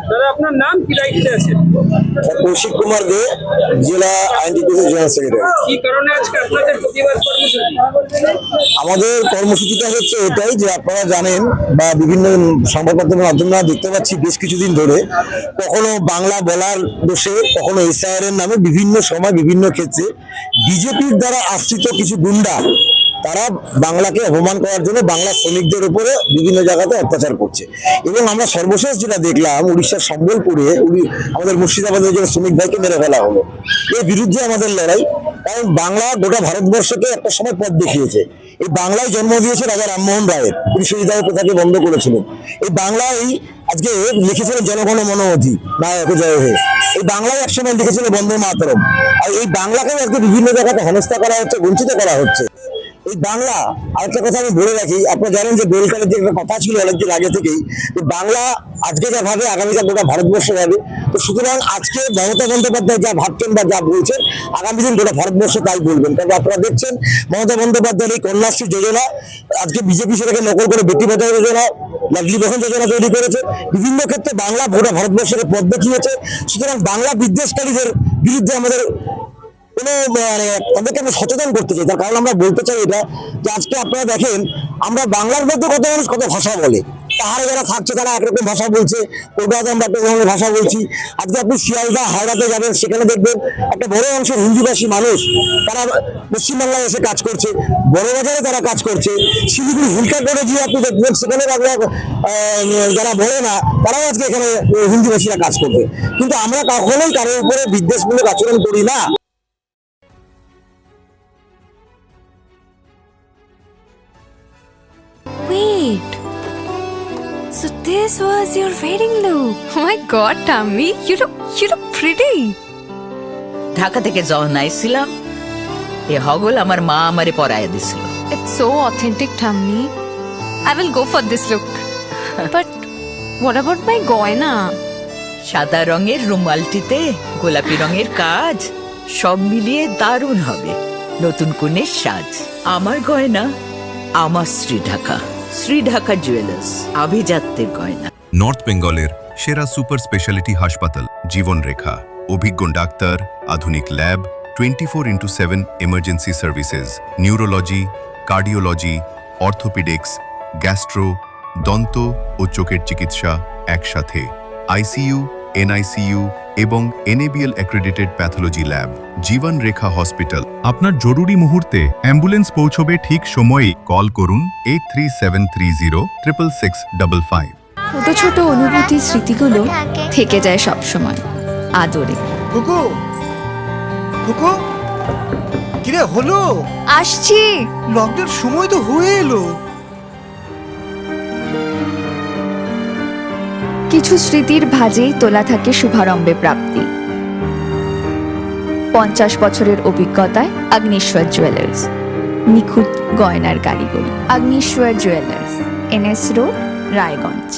দাদা আপনার নাম কি দায়িত্বে আছেন? কৌশিক কুমার দে, জেলা আইনজীবী জেনারেল সেক্রেটারি। কি কারণে আজকে আপনাদের প্রতিবাদ কর্মসূচি? আমাদের কর্মসূচিটা হচ্ছে এটাই যে আপনারা জানেন বা বিভিন্ন সংবাদপত্রের মাধ্যমে দেখতে পাচ্ছি বেশ কিছুদিন ধরে কখনো বাংলা বলার দোষে কখনো এসআইআর এর নামে বিভিন্ন সময় বিভিন্ন ক্ষেত্রে বিজেপির দ্বারা আশ্রিত কিছু গুন্ডা তারা বাংলাকে অপমান করার জন্য বাংলা শ্রমিকদের উপরে বিভিন্ন জায়গাতে অত্যাচার করছে। এবং আমরা সর্বশেষ যেটা দেখলাম উড়িষ্যার সম্বলপুরে আমাদের মুর্শিদাবাদের যে শ্রমিক ভাইকে মেরে ফেলা হলো, এর বিরুদ্ধে আমাদের লড়াই। কারণ বাংলা গোটা ভারতবর্ষকে একটা সময় পথ দেখিয়েছে। এই বাংলায় জন্ম দিয়েছে রাজা রামমোহন রায়ের, তিনি শহীদায় প্রথাকে বন্ধ করেছিলেন। এই বাংলায় আজকে লিখেছিলেন জনগণ মনোমতি নায়ক জয় হে। এই বাংলায় একসময় লিখেছিল বন্দে মাতরম। আর এই বাংলাকে আজকে বিভিন্ন জায়গাতে হেনস্থা করা হচ্ছে, বঞ্চিত করা হচ্ছে। এই বাংলা, আরেকটা কথা আমি বলে রাখি, আপনারা জানেন যে গোলকালের যে একটা কথা ছিল অনেকদিন আগে থেকেই, যে বাংলা আজকে যা ভাবে আগামীকাল গোটা ভারতবর্ষ ভাবে। তো সুতরাং আজকে মমতা বন্দ্যোপাধ্যায় যা ভাবছেন বা যা বলছেন, আগামী দিন গোটা ভারতবর্ষ তাই বলবেন। তবে আপনারা দেখছেন মমতা বন্দ্যোপাধ্যায়ের এই কন্যাশ্রী যোজনা, আজকে বিজেপি সেটাকে নকল করে বেটি বাঁচাও যোজনা, লাডলি বহন যোজনা তৈরি করেছে। বিভিন্ন ক্ষেত্রে বাংলা গোটা ভারতবর্ষের পথ দেখিয়েছে। সুতরাং বাংলা বিদ্বেষকারীদের বিরুদ্ধে আমাদের তাদেরকে আমরা সচেতন করতে চাই। তার কারণ আমরা বলতে চাই এটা যে আজকে আপনারা দেখেন আমরা বাংলার মধ্যে কত মানুষ কত ভাষা বলে, পাহাড়ে যারা থাকছে তারা একরকম ভাষা বলছে, কলকাতায় আমরা একটা ধরনের ভাষা বলছি। আজকে আপনি শিয়ালদা হাওড়াতে যাবেন, সেখানে দেখবেন একটা বড় অংশ হিন্দিভাষী মানুষ, তারা পশ্চিমবাংলায় এসে কাজ করছে, বড়বাজারে তারা কাজ করছে। শিলিগুড়ি হিলকা করে গিয়ে আপনি দেখবেন সেখানে যারা বলে না তারাও আজকে এখানে হিন্দিভাষীরা কাজ করবে। কিন্তু আমরা কখনোই কারোর উপরে বিদ্বেষমূলক আচরণ করি না। Wait. So this was your wedding look. Oh my god, Tammy, you look pretty. Dhaka থেকে যখন আইছিলাম এ হগল আমার মা আমারে পরায় দিছিল। It's so authentic, Tammy. I will go for this look. But what about my goina? সাদা রঙের রুমালটিতে গোলাপি রঙের কাজ, সব মিলিয়ে দারুণ হবে নতুন কনের সাজ। আমার গয়না আমার শ্রী ঢাকা জুয়েলার্স, আভিজাত্যের গয়না। নর্থ বেঙ্গলের সেরা সুপার স্পেশালিটি হাসপাতাল জীবনরেখা, অভিজ্ঞ ডাক্তার, আধুনিক lab, 24x7 emergency services, neurology, cardiology, orthopaedics, gastro, দন্ত ও চোখের চিকিৎসা একসাথে, আইসিইউ, এনআইসিইউ এবং NABL অ্যাক্রেডিটেড প্যাথোলজি ল্যাব। জীবন রেখা হসপিটাল। আপনার জরুরি মুহূর্তে অ্যাম্বুলেন্স পৌঁছবে ঠিক সময়ে। কল করুন 8373066555। ছোট ছোট অনুভূতি স্মৃতিগুলো থেকে যায় সব সময় আদরে। কুকু কুকু কিরে হলো? আসছি। লকডাউন সময় তো হয়ে এলো। কিছু স্মৃতির ভাজেই তোলা থাকে শুভারম্ভে প্রাপ্তি। 50 বছরের অভিজ্ঞতায় আগ্নেশ্বর জুয়েলার্স, নিখুঁত গয়নার কারিগরি। Agneshwar jewellers, NS road, Raiganj.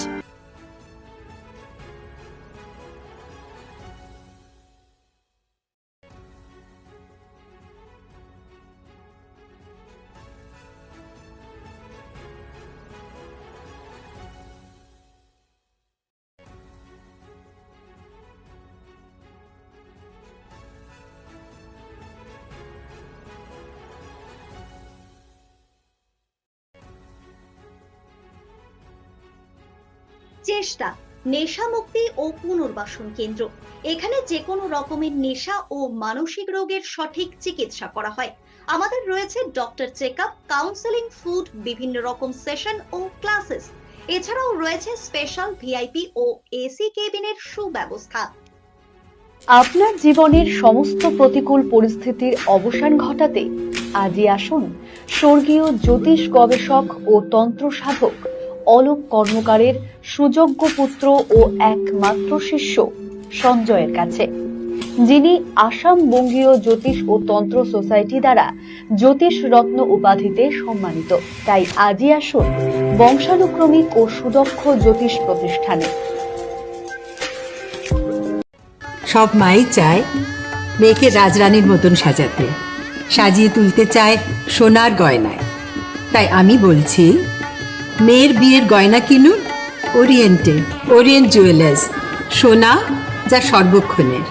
চেষ্টা নেশা মুক্তি ও পুনর্বাসন কেন্দ্র। এখানে যে কোনো রকমের নেশা ও মানসিক রোগের সঠিক চিকিৎসা করা হয়। আমাদের রয়েছে ডক্টর চেকআপ, কাউন্সেলিং, ফুড, বিভিন্ন রকম সেশন ও ক্লাসেস। এছাড়াও রয়েছে স্পেশাল ভিআইপি ও এসি কেবিনের সুব্যবস্থা। আপনার জীবনের সমস্ত প্রতিকূল পরিস্থিতির অবসান ঘটাতে আজই আসুন স্বর্গীয় জ্যোতিষ গবেষক ও তন্ত্র সাধক অলোক কর্মকারের সুযোগ্য পুত্র ও একমাত্র শিষ্য সঞ্জয়ের কাছে, যিনি আসাম বঙ্গীয় জ্যোতিষ ও তন্ত্র সোসাইটি দ্বারা জ্যোতিষ রত্ন উপাধিতে সম্মানিত। তাই আজই আসুন বংশানুক্রমিক ও সুদক্ষ জ্যোতিষ প্রতিষ্ঠানে। সব মাই চায় মেয়েকে রাজরানীর মতন সাজাতে, সাজিয়ে তুলতে চায় সোনার গয়নায়। তাই আমি বলছি, মেয়ের বিয়ের গয়না কিনুন ওরিয়েন্টে, ওরিয়েন্ট জুয়েলার্স, সোনা যা সর্বক্ষণের।